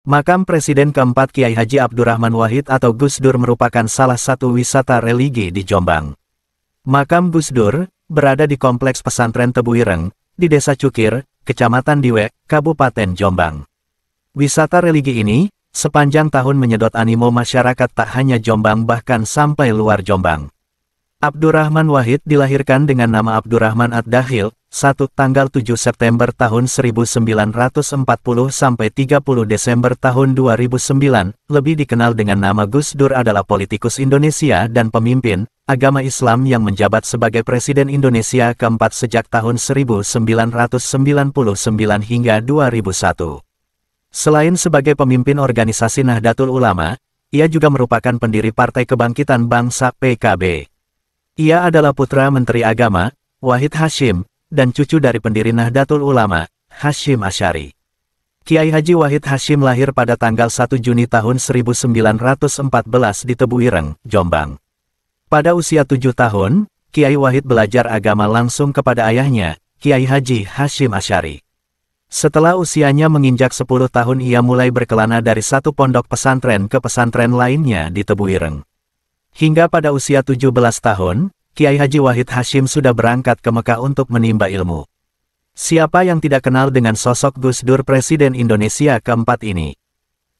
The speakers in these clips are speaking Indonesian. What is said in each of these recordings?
Makam Presiden keempat Kiai Haji Abdurrahman Wahid atau Gus Dur merupakan salah satu wisata religi di Jombang. Makam Gus Dur berada di Kompleks Pesantren Tebu Ireng, di Desa Cukir, Kecamatan Diwe, Kabupaten Jombang. Wisata religi ini, sepanjang tahun menyedot animo masyarakat tak hanya Jombang bahkan sampai luar Jombang. Abdurrahman Wahid dilahirkan dengan nama Abdurrahman Ad-Dahil, tanggal 7 September tahun 1940 sampai 30 Desember tahun 2009, lebih dikenal dengan nama Gus Dur adalah politikus Indonesia dan pemimpin agama Islam yang menjabat sebagai Presiden Indonesia keempat sejak tahun 1999 hingga 2001. Selain sebagai pemimpin organisasi Nahdlatul Ulama, ia juga merupakan pendiri Partai Kebangkitan Bangsa (PKB). Ia adalah putra Menteri Agama, Wahid Hasyim, dan cucu dari pendiri Nahdlatul Ulama, Hasyim Asy'ari. Kiai Haji Wahid Hasyim lahir pada tanggal 1 Juni tahun 1914 di Tebu Ireng, Jombang. Pada usia 7 tahun, Kiai Wahid belajar agama langsung kepada ayahnya, Kiai Haji Hasyim Asy'ari. Setelah usianya menginjak 10 tahun ia mulai berkelana dari satu pondok pesantren ke pesantren lainnya di Tebu Ireng. Hingga pada usia 17 tahun, Kiai Haji Wahid Hasyim sudah berangkat ke Mekah untuk menimba ilmu. Siapa yang tidak kenal dengan sosok Gus Dur Presiden Indonesia keempat ini?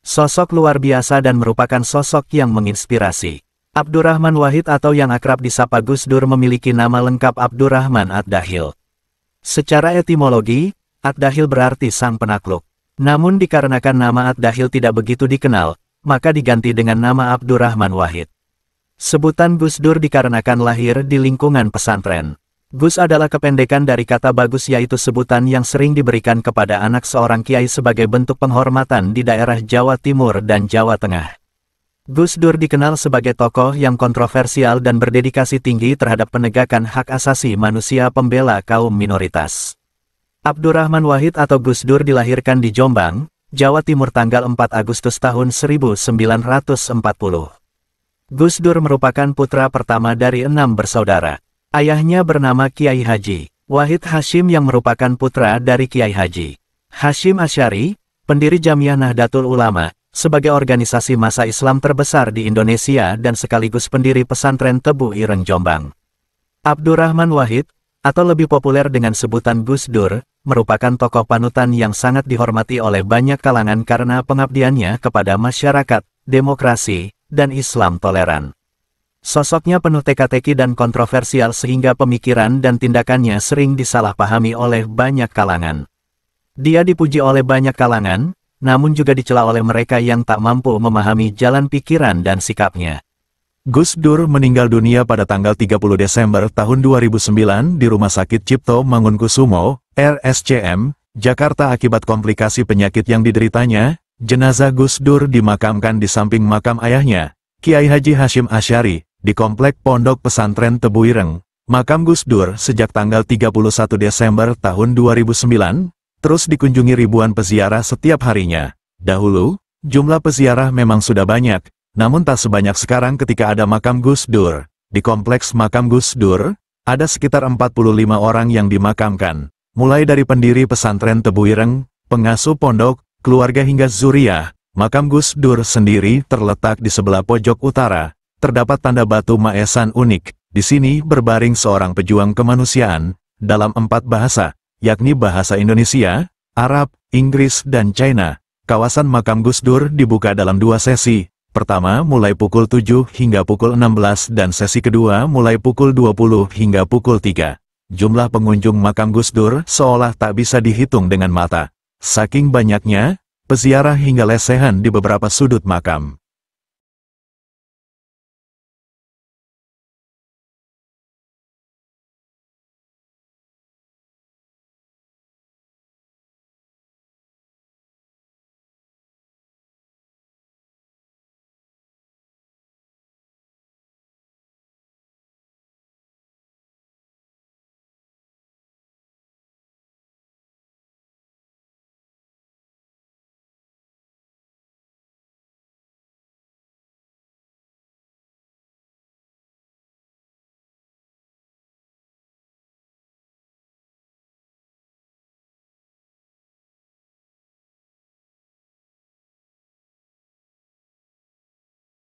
Sosok luar biasa dan merupakan sosok yang menginspirasi. Abdurrahman Wahid atau yang akrab disapa Gus Dur memiliki nama lengkap Abdurrahman Ad-Dahil. Secara etimologi, Ad-Dahil berarti sang penakluk. Namun dikarenakan nama Ad-Dahil tidak begitu dikenal, maka diganti dengan nama Abdurrahman Wahid. Sebutan Gus Dur dikarenakan lahir di lingkungan pesantren. Gus adalah kependekan dari kata bagus yaitu sebutan yang sering diberikan kepada anak seorang kiai sebagai bentuk penghormatan di daerah Jawa Timur dan Jawa Tengah. Gus Dur dikenal sebagai tokoh yang kontroversial dan berdedikasi tinggi terhadap penegakan hak asasi manusia pembela kaum minoritas. Abdurrahman Wahid atau Gus Dur dilahirkan di Jombang, Jawa Timur tanggal 4 Agustus tahun 1940. Gus Dur merupakan putra pertama dari 6 bersaudara. Ayahnya bernama Kiai Haji Wahid Hasyim yang merupakan putra dari Kiai Haji Hasyim Asy'ari, pendiri Jamiah Nahdlatul Ulama, sebagai organisasi massa Islam terbesar di Indonesia dan sekaligus pendiri pesantren Tebu Ireng Jombang. Abdurrahman Wahid, atau lebih populer dengan sebutan Gus Dur, merupakan tokoh panutan yang sangat dihormati oleh banyak kalangan karena pengabdiannya kepada masyarakat, demokrasi, dan Islam toleran. Sosoknya penuh teka-teki dan kontroversial sehingga pemikiran dan tindakannya sering disalahpahami oleh banyak kalangan. Dia dipuji oleh banyak kalangan, namun juga dicela oleh mereka yang tak mampu memahami jalan pikiran dan sikapnya. Gus Dur meninggal dunia pada tanggal 30 Desember tahun 2009 di Rumah Sakit Cipto Mangunkusumo, RSCM, Jakarta akibat komplikasi penyakit yang dideritanya. Jenazah Gus Dur dimakamkan di samping makam ayahnya, Kiai Haji Hasyim Asy'ari, di Komplek Pondok Pesantren Tebu Ireng. Makam Gus Dur sejak tanggal 31 Desember tahun 2009, terus dikunjungi ribuan peziarah setiap harinya. Dahulu, jumlah peziarah memang sudah banyak, namun tak sebanyak sekarang ketika ada makam Gus Dur. Di kompleks makam Gus Dur, ada sekitar 45 orang yang dimakamkan, mulai dari pendiri pesantren Tebu Ireng, pengasuh pondok, keluarga hingga zuriyah. Makam Gus Dur sendiri terletak di sebelah pojok utara. Terdapat tanda batu maesan unik. Di sini berbaring seorang pejuang kemanusiaan dalam 4 bahasa, yakni bahasa Indonesia, Arab, Inggris, dan China. Kawasan makam Gus Dur dibuka dalam 2 sesi. Pertama mulai pukul 7 hingga pukul 16 dan sesi kedua mulai pukul 20 hingga pukul 3. Jumlah pengunjung makam Gus Dur seolah tak bisa dihitung dengan mata. Saking banyaknya, peziarah hingga lesehan di beberapa sudut makam.